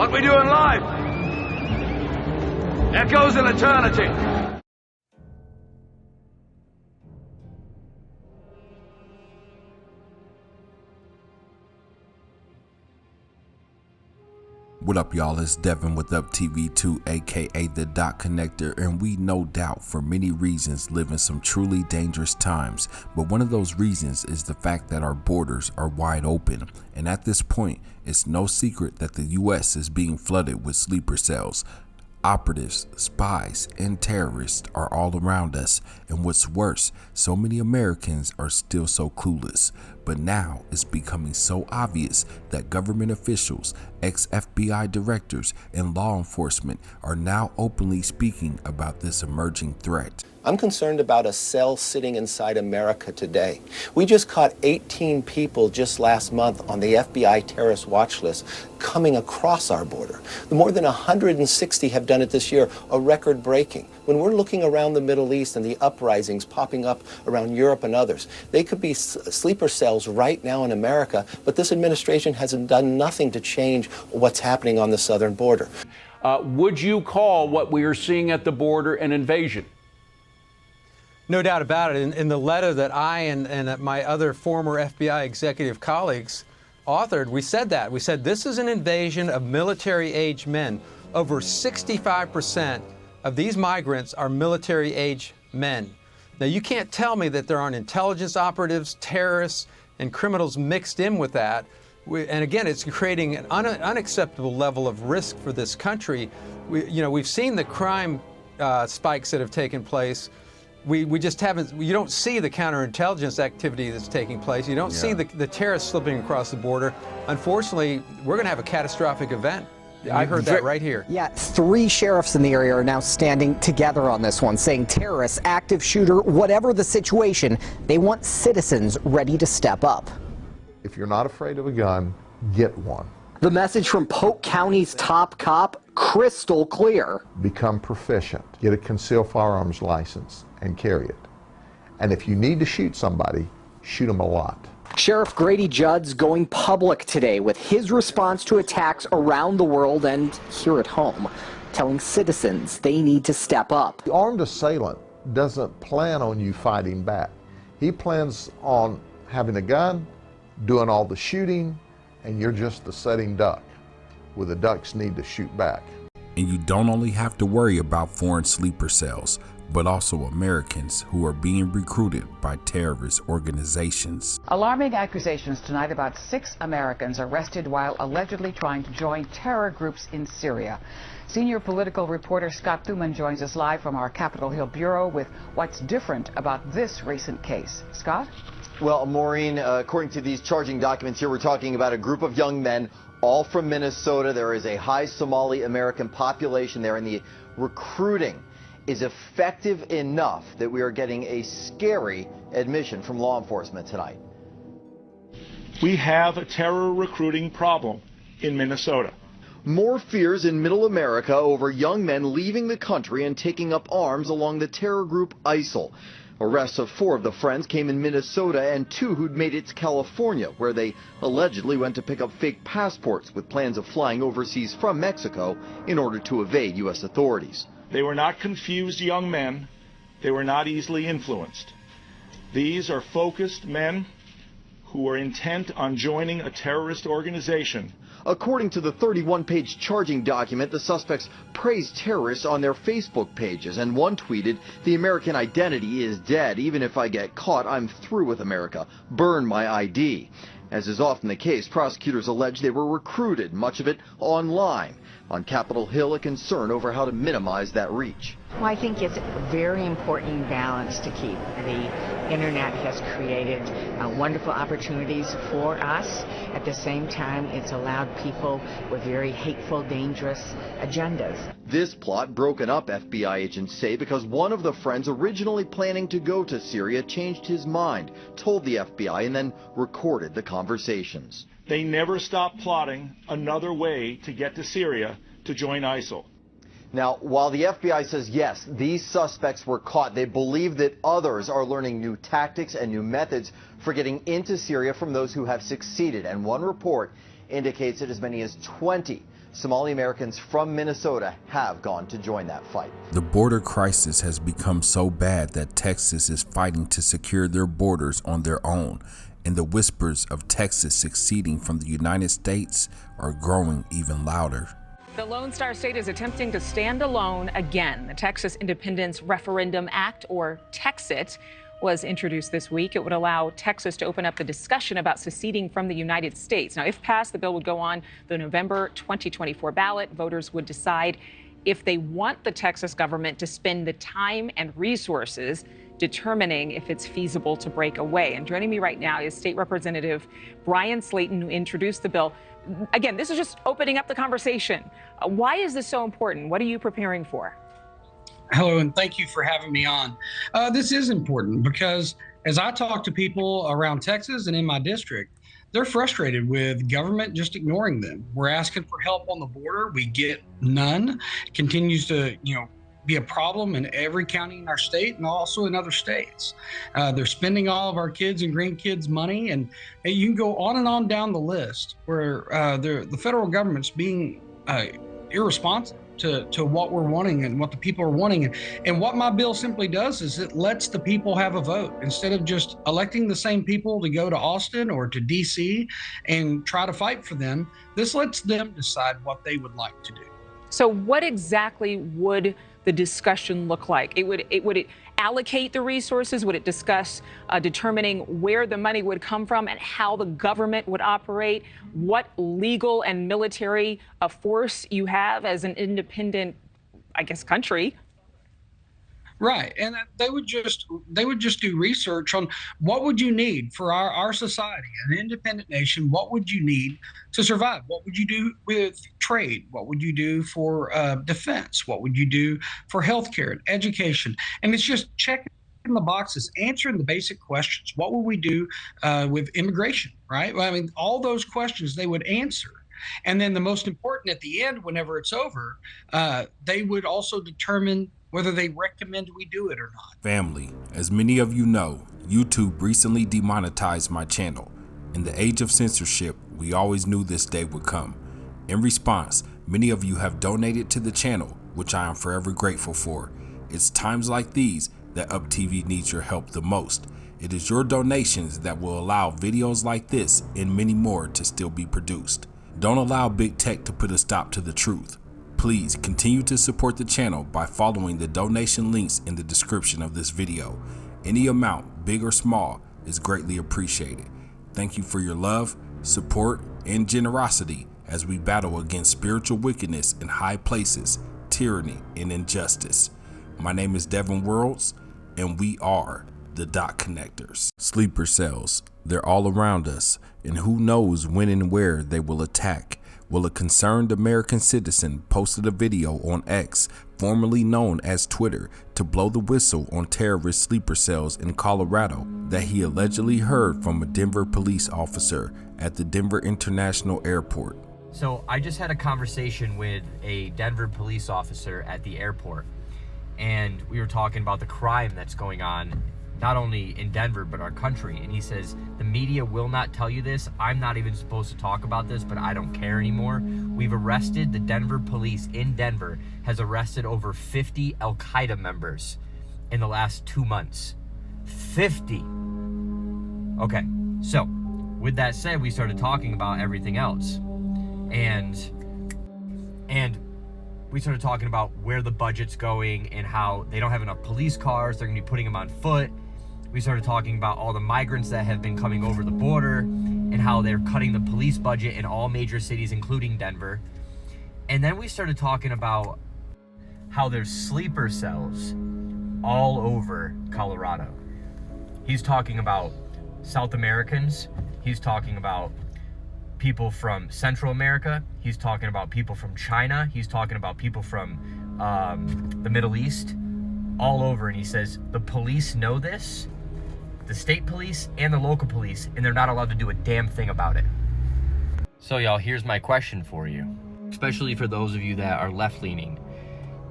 What we do in life echoes in eternity. What up, y'all? It's Devin with Up TV2, aka the Dot Connector, and we no doubt for many reasons live in some truly dangerous times, but one of those reasons is the fact that our borders are wide open, and at this point it's no secret that the US is being flooded with sleeper cells. Operatives, spies, and terrorists are all around us, and what's worse, so many Americans are still so clueless. But now it's becoming so obvious that government officials, ex-FBI directors, and law enforcement are now openly speaking about this emerging threat. I'm concerned about a cell sitting inside America today. We just caught 18 people just last month on the FBI terrorist watch list coming across our border. More than 160 have done it this year, a record breaking. When we're looking around the Middle East and the uprisings popping up around Europe and others, they could be sleeper cells right now in America, but this administration hasn't done nothing to change what's happening on the southern border. Would you call what we are seeing at the border an invasion? No doubt about it. In the letter that I and my other former FBI executive colleagues authored, we said that. We said this is an invasion of military-age men. Over 65% of these migrants are military-age men. Now, you can't tell me that there aren't intelligence operatives, terrorists, and criminals mixed in with that. And again, it's creating an unacceptable level of risk for this country. We've seen the crime spikes that have taken place. We just haven't, you don't see the counterintelligence activity that's taking place. You don't see the terrorists slipping across the border. Unfortunately, we're going to have a catastrophic event. I heard that right here. Yeah, 3 sheriffs in the area are now standing together on this one, saying terrorists, active shooter, whatever the situation, they want citizens ready to step up. If you're not afraid of a gun, get one. The message from Polk County's top cop, crystal clear. Become proficient. Get a concealed firearms license and carry it. And if you need to shoot somebody, shoot them a lot. Sheriff Grady Judd's going public today with his response to attacks around the world and here at home, telling citizens they need to step up. The armed assailant doesn't plan on you fighting back. He plans on having a gun, doing all the shooting, and you're just the sitting duck, where the ducks need to shoot back. And you don't only have to worry about foreign sleeper cells, but also Americans who are being recruited by terrorist organizations. Alarming accusations tonight about 6 Americans arrested while allegedly trying to join terror groups in Syria. Senior political reporter Scott Thuman joins us live from our Capitol Hill bureau with what's different about this recent case. Scott? Well, Maureen, according to these charging documents here, we're talking about a group of young men, all from Minnesota. There is a high Somali American population there, and the recruiting is effective enough that we are getting a scary admission from law enforcement tonight. We have a terror recruiting problem in Minnesota. More fears in Middle America over young men leaving the country and taking up arms along the terror group ISIL. Arrests of 4 of the friends came in Minnesota and 2 who'd made it to California, where they allegedly went to pick up fake passports with plans of flying overseas from Mexico in order to evade U.S. authorities. They were not confused young men. They were not easily influenced. These are focused men who are intent on joining a terrorist organization. According to the 31-page charging document, the suspects praised terrorists on their Facebook pages, and one tweeted, "The American identity is dead. Even if I get caught, I'm through with America. Burn my ID." As is often the case, prosecutors allege they were recruited, much of it online. On Capitol Hill, a concern over how to minimize that reach. Well, I think it's a very important balance to keep. The internet has created wonderful opportunities for us. At the same time, it's allowed people with very hateful, dangerous agendas. This plot broken up, FBI agents say, because one of the friends originally planning to go to Syria changed his mind, told the FBI, and then recorded the conversations. They never stopped plotting another way to get to Syria to join ISIL. Now, while the FBI says, yes, these suspects were caught, they believe that others are learning new tactics and new methods for getting into Syria from those who have succeeded. And one report indicates that as many as 20 Somali Americans from Minnesota have gone to join that fight. The border crisis has become so bad that Texas is fighting to secure their borders on their own, and the whispers of Texas seceding from the United States are growing even louder. The Lone Star State is attempting to stand alone again. The Texas Independence Referendum Act, or TXIT, was introduced this week. It would allow Texas to open up the discussion about seceding from the United States. Now, if passed, the bill would go on the November 2024 ballot. Voters would decide if they want the Texas government to spend the time and resources determining if it's feasible to break away. And joining me right now is State Representative Brian Slayton, who introduced the bill. Again, this is just opening up the conversation. Why is this so important? What are you preparing for? Hello, and thank you for having me on. This is important because as I talk to people around Texas and in my district, they're frustrated with government just ignoring them. We're asking for help on the border. We get none. It continues to, be a problem in every county in our state and also in other states. They're spending all of our kids' and grandkids' money, and you can go on and on down the list where the federal government's being irresponsive to what we're wanting and what the people are wanting. And what my bill simply does is it lets the people have a vote. Instead of just electing the same people to go to Austin or to DC and try to fight for them, this lets them decide what they would like to do. So what exactly would the discussion look like? Would it allocate the resources? Would it discuss determining where the money would come from and how the government would operate? What legal and military force you have as an independent, country? Right, and they would just do research on what would you need for our society, an independent nation. What would you need to survive? What would you do with trade? What would you do for defense? What would you do for healthcare and education? And it's just checking the boxes, answering the basic questions. What would we do with immigration? Right? Well, I mean, all those questions they would answer. And then the most important at the end, whenever it's over, they would also determine whether they recommend we do it or not. Family, as many of you know, YouTube recently demonetized my channel. In the age of censorship, we always knew this day would come. In response, many of you have donated to the channel, which I am forever grateful for. It's times like these that UpTV needs your help the most. It is your donations that will allow videos like this and many more to still be produced. Don't allow big tech to put a stop to the truth. Please continue to support the channel by following the donation links in the description of this video. Any amount, big or small, is greatly appreciated. Thank you for your love, support, and generosity as we battle against spiritual wickedness in high places, tyranny, and injustice. My name is DevinWorlds, and we are the Dot Connectors. Sleeper cells, they're all around us, and who knows when and where they will attack. Well, a concerned American citizen posted a video on X, formerly known as Twitter, to blow the whistle on terrorist sleeper cells in Colorado that he allegedly heard from a Denver police officer at the Denver International Airport. So I just had a conversation with a Denver police officer at the airport, and we were talking about the crime that's going on not only in Denver, but our country. And he says, the media will not tell you this. I'm not even supposed to talk about this, but I don't care anymore. We've arrested, the Denver police in Denver has arrested over 50 Al-Qaeda members in the last 2 months. 50. Okay, so with that said, we started talking about everything else. And we started talking about where the budget's going and how they don't have enough police cars. They're gonna be putting them on foot. We started talking about all the migrants that have been coming over the border and how they're cutting the police budget in all major cities, including Denver. And then we started talking about how there's sleeper cells all over Colorado. He's talking about South Americans. He's talking about people from Central America. He's talking about people from China. He's talking about people from the Middle East, all over. And he says, the police know this, the state police and the local police, and they're not allowed to do a damn thing about it. So y'all, here's my question for you, especially for those of you that are left-leaning.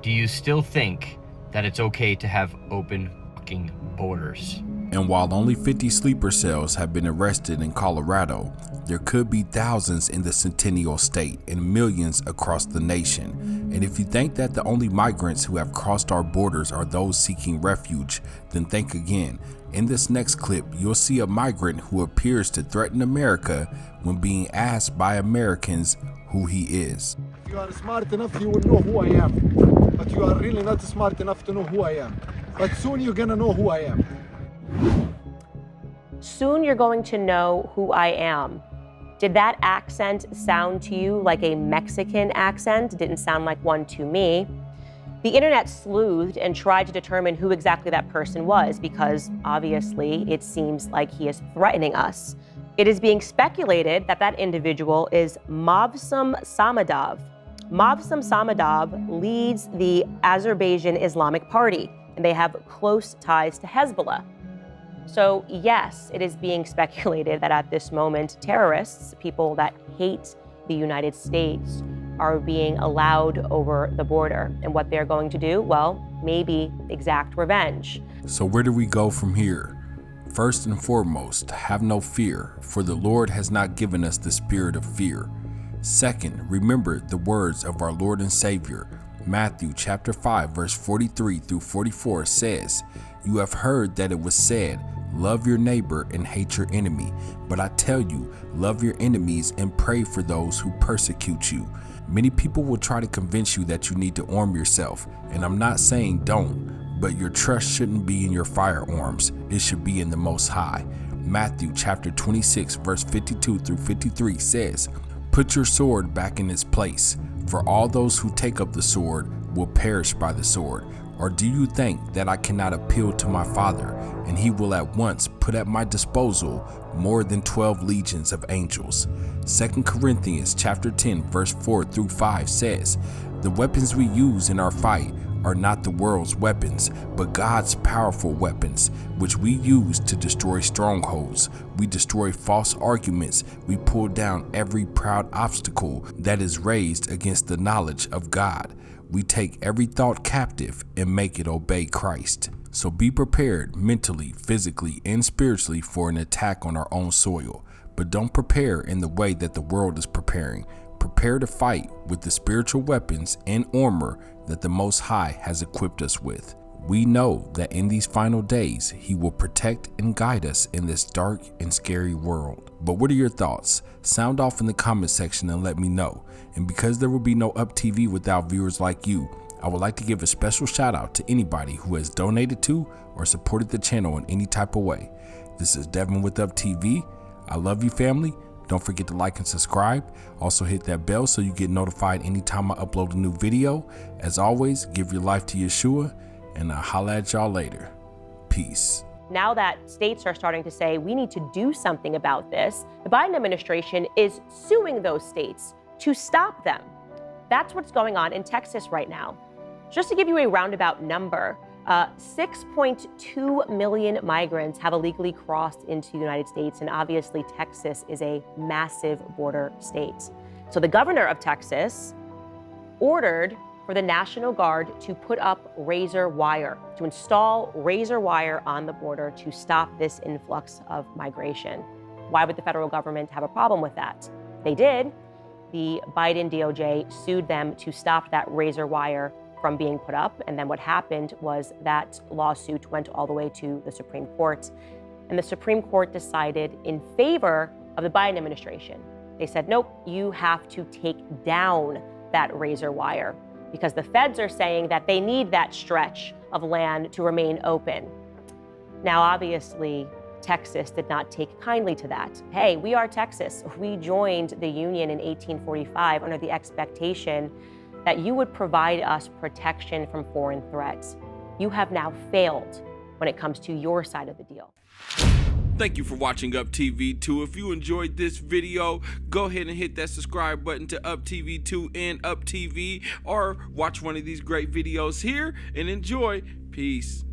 Do you still think that it's okay to have open fucking borders? And while only 50 sleeper cells have been arrested in Colorado, There could be thousands in the Centennial State and millions across the nation. And if you think that the only migrants who have crossed our borders are those seeking refuge, then think again. In this next clip, you'll see a migrant who appears to threaten America when being asked by Americans who he is. If you are smart enough, you will know who I am. But you are really not smart enough to know who I am. But soon you're gonna know who I am. Soon you're going to know who I am. Did that accent sound to you like a Mexican accent? It didn't sound like one to me. The internet sleuthed and tried to determine who exactly that person was because obviously it seems like he is threatening us. It is being speculated that that individual is Mavsum Samadov. Mavsum Samadov leads the Azerbaijan Islamic Party, and they have close ties to Hezbollah. So yes, it is being speculated that at this moment, terrorists, people that hate the United States, are being allowed over the border. And what they're going to do, well, maybe exact revenge. So where do we go from here? First and foremost, have no fear, for the Lord has not given us the spirit of fear. Second, remember the words of our Lord and Savior. Matthew chapter 5, verse 43 through 44 says, "You have heard that it was said, love your neighbor and hate your enemy. But I tell you, love your enemies and pray for those who persecute you." Many people will try to convince you that you need to arm yourself, and I'm not saying don't, but your trust shouldn't be in your firearms. It should be in the Most High. Matthew chapter 26, verse 52 through 53 says, "Put your sword back in its place, for all those who take up the sword will perish by the sword. Or do you think that I cannot appeal to my Father, and he will at once put at my disposal more than 12 legions of angels?" 2 Corinthians chapter 10, verse 4 through 5 says, "The weapons we use in our fight are not the world's weapons, but God's powerful weapons, which we use to destroy strongholds. We destroy false arguments. We pull down every proud obstacle that is raised against the knowledge of God. We take every thought captive and make it obey Christ." So be prepared mentally, physically, and spiritually for an attack on our own soil. But don't prepare in the way that the world is preparing. Prepare to fight with the spiritual weapons and armor that the Most High has equipped us with. We know that in these final days, he will protect and guide us in this dark and scary world. But what are your thoughts? Sound off in the comment section and let me know. And because there will be no Up TV without viewers like you, I would like to give a special shout out to anybody who has donated to or supported the channel in any type of way. This is Devin with Up TV. I love you, family. Don't forget to like and subscribe. Also hit that bell so you get notified anytime I upload a new video. As always, give your life to Yeshua, and I'll holla at y'all later. Peace. Now that states are starting to say we need to do something about this, the Biden administration is suing those states to stop them. That's what's going on in Texas right now. Just to give you a roundabout number, 6.2 million migrants have illegally crossed into the United States, and obviously Texas is a massive border state. So the governor of Texas ordered for the National Guard to put up razor wire, to install razor wire on the border to stop this influx of migration. Why would the federal government have a problem with that? They did. The Biden DOJ sued them to stop that razor wire from being put up. And then what happened was that lawsuit went all the way to the Supreme Court. And the Supreme Court decided in favor of the Biden administration. They said, nope, you have to take down that razor wire because the feds are saying that they need that stretch of land to remain open. Now, obviously, Texas did not take kindly to that. Hey, we are Texas. We joined the Union in 1845 under the expectation that you would provide us protection from foreign threats. You have now failed when it comes to your side of the deal. Thank you for watching Up TV 2. If you enjoyed this video, go ahead and hit that subscribe button to Up TV 2 and Up TV, or watch one of these great videos here and enjoy. Peace.